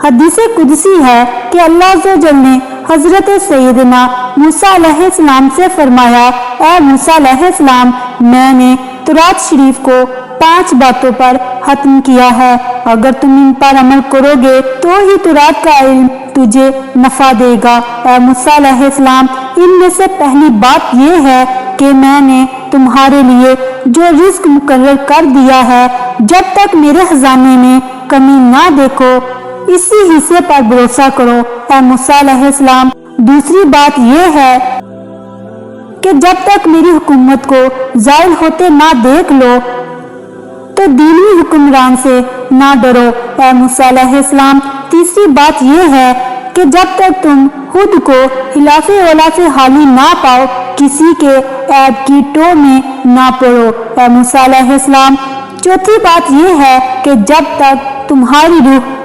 हदीसे कुदसी है कि अल्लाह अज़्ज़वजल ने हजरत सैयदना मूसा अलैहिस्सलाम से फरमाया, ए मूसा अलैहिस्सलाम, मैंने तौरात शरीफ को 5 बातों पर खत्म किया है। अगर तुम इन पर अमल करोगे तो ही तौरात का इल्म तुझे नफा देगा। ए मूसा अलैहिस्सलाम, इनमें से पहली बात यह है कि मैंने तुम्हारे लिए जो रिज्क मुकर्रर कर दिया है, जब तक मेरे खजाने में कमी ना देखो, इसी हिस्से पर भरोसा करो। ए मूसा अलैहिस्सलाम, दूसरी बात यह है कि जब तक मेरी हुकूमत को जायल होते ना देख लो तो दीनी हुक्मरान से ना डरो। ए मूसा अलैहिस्सलाम, तीसरी बात यह है कि जब तक तुम खुद को हिलाफे ओला से हाली ना पाओ, किसी के ऐब की टो में ना पड़ो। ए मूसा अलैहिस्सलाम, चौथी बात यह है कि जब तक तुम्हारी रूह